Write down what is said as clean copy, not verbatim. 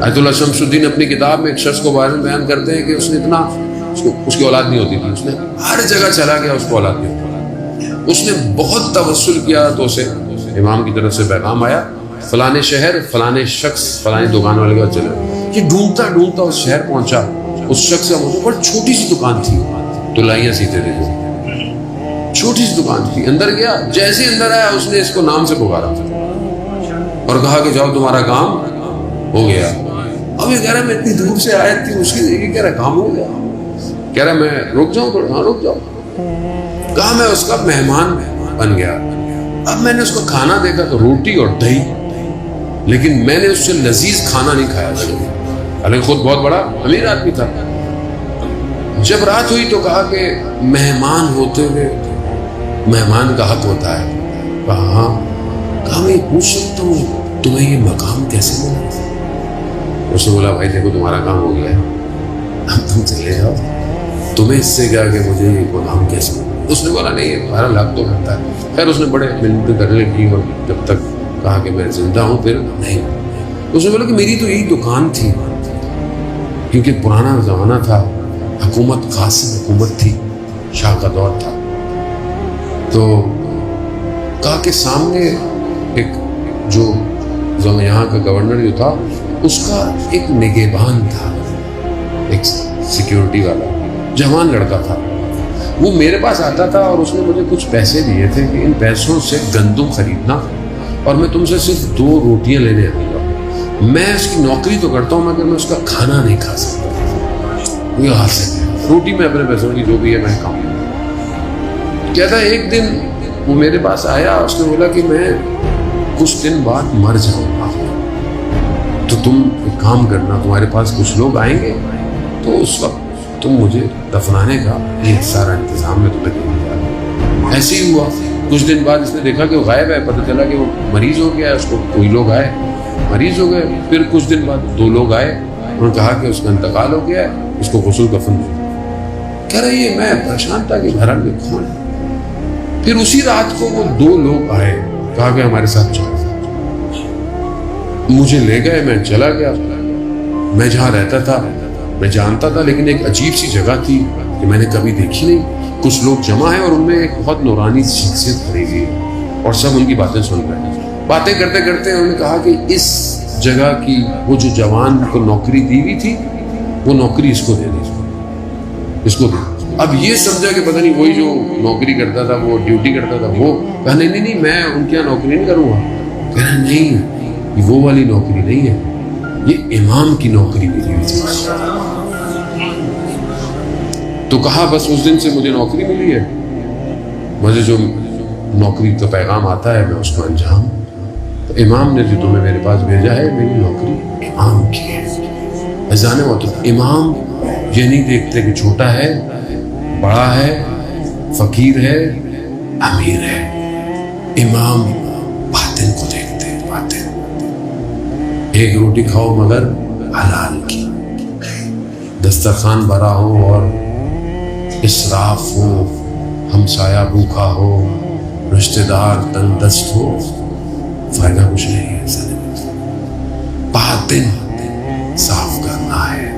آیت اللہ شمس الدین اپنی کتاب میں ایک شخص کو بارے میں بیان کرتے ہیں کہ اس نے اتنا اس کی اولاد نہیں ہوتی تھی، اس نے ہر جگہ چلا گیا، اس کو اولاد نہیں ہوتی، اس نے بہت توسل کیا تو اسے امام کی طرف سے پیغام آیا فلانے شہر فلانے شخص فلانی دکان والے کا چلے. یہ ڈھونڈتا ڈھونڈتا اس شہر پہنچا، اس شخص کا بہت چھوٹی سی دکان تھی، تلائیاں سیتے تھے، چھوٹی سی دکان تھی. اندر گیا، جیسے اندر آیا اس نے اس کو نام سے پکارا اور کہا کہ جاؤ تمہارا کام ہو گیا. اب یہ کہہ رہا میں اتنی دور سے آیا، اتنی مشکل سے، یہ کہہ رہا کام ہو گیا. کہہ رہا میں رک جاؤں تھوڑا؟ ہاں رک جاؤ. کہا میں اس کا مہمان بن گیا. اب میں نے اس کو کھانا دیکھا تو روٹی اور دہی، لیکن میں نے اس سے لذیذ کھانا نہیں کھایا تھا، حالانکہ خود بہت بڑا امیر آدمی تھا. جب رات ہوئی تو کہا کہ مہمان ہوتے ہوئے مہمان کا حق ہوتا ہے. کہا ہاں. کہا میں یہ پوچھ سکتا ہوں تمہیں یہ مقام کیسے ملا؟ اس نے بولا بھائی دیکھو تمہارا کام ہو گیا ہے، اب تم چلے جاؤ، تمہیں اس سے کیا کہ مجھے یہ مقام کیسے ملا؟ اس نے بولا نہیں 12 لاکھ تو کرتا ہے. خیر اس نے بڑے محنت کرنے کی اور جب تک کہا کہ میں زندہ ہوں پھر نہیں. اس نے بولا کہ میری تو یہی دکان تھی، کیونکہ پرانا زمانہ تھا، حکومت خاص حکومت تھی، شاہ کا دور تھا. تو کہا کہ سامنے ایک جو یہاں کا گورنر جو تھا اس کا ایک نگہبان تھا، ایک سیکیورٹی والا جوان لڑکا تھا. وہ میرے پاس آتا تھا اور اس نے مجھے کچھ پیسے دیے تھے کہ ان پیسوں سے گندم خریدنا اور میں تم سے صرف 2 روٹیاں لینے آؤں گا. میں اس کی نوکری تو کرتا ہوں مگر میں اس کا کھانا نہیں کھا سکتا. یہ ہاتھ سے روٹی میں اپنے پیسوں کی جو بھی ہے میں کھاؤں. کہتا ہے ایک دن وہ میرے پاس آیا، اس نے بولا کہ میں کچھ دن بعد مر جاؤں گا، تو تم ایک کام کرنا، تمہارے پاس کچھ لوگ آئیں گے تو اس وقت تم مجھے دفنانے کا یہ سارا انتظام میں تمہیں دے دیا. ایسے ہی ہوا. کچھ دن بعد اس نے دیکھا کہ وہ غائب ہے، پتہ چلا کہ وہ مریض ہو گیا. اس کو کوئی لوگ آئے، مریض ہو گئے. پھر کچھ دن بعد 2 لوگ آئے، انہوں نے کہا کہ اس کا انتقال ہو گیا ہے، اس کو غسل کفن دیا. کہہ رہا یہ میں پریشان تھا کہ گھر میں کون ہے. پھر اسی رات کو وہ 2 لوگ آئے، کہا کہ ہمارے ساتھ چلو. مجھے لے گئے، میں چلا گیا. میں جہاں رہتا تھا میں جانتا تھا، لیکن ایک عجیب سی جگہ تھی کہ میں نے کبھی دیکھی نہیں. کچھ لوگ جمع ہیں اور ان میں ایک بہت نورانی شخصیت کھڑی ہوئی ہے اور سب ان کی باتیں سن رہے ہیں. باتیں کرتے کرتے انہوں نے کہا کہ اس جگہ کی وہ جو جوان کو نوکری دی ہوئی تھی وہ نوکری اس کو دے دی، اس کو دے. اب یہ سمجھا کہ پتہ نہیں وہی جو نوکری کرتا تھا، وہ ڈیوٹی کرتا تھا، وہ کہا نہیں میں ان کے یہاں نوکری نہیں کروں گا. کہہ رہا نہیں یہ وہ والی نوکری نہیں ہے، یہ امام کی نوکری ملی ہوئی تھی. تو کہا بس اس دن سے مجھے نوکری ملی ہے، مجھے جو نوکری کا پیغام آتا ہے میں اس کو انجام. تو امام نے جو تمہیں میرے پاس بھیجا ہے، میری نوکری امام کی ہے. اذان مطلب امام یہ نہیں دیکھتے کہ چھوٹا ہے، بڑا ہے، فقیر ہے، امیر ہے. امام باطن کو دیکھتے ہیں. باطن. ایک روٹی کھاؤ مگر حلال کی، دسترخوان بھرا ہو اور اسراف ہو، ہمسایہ بھوکا ہو، رشتہ دار تنگ دست ہو، فائدہ کچھ نہیں ہے. باطن صاف کرنا ہے.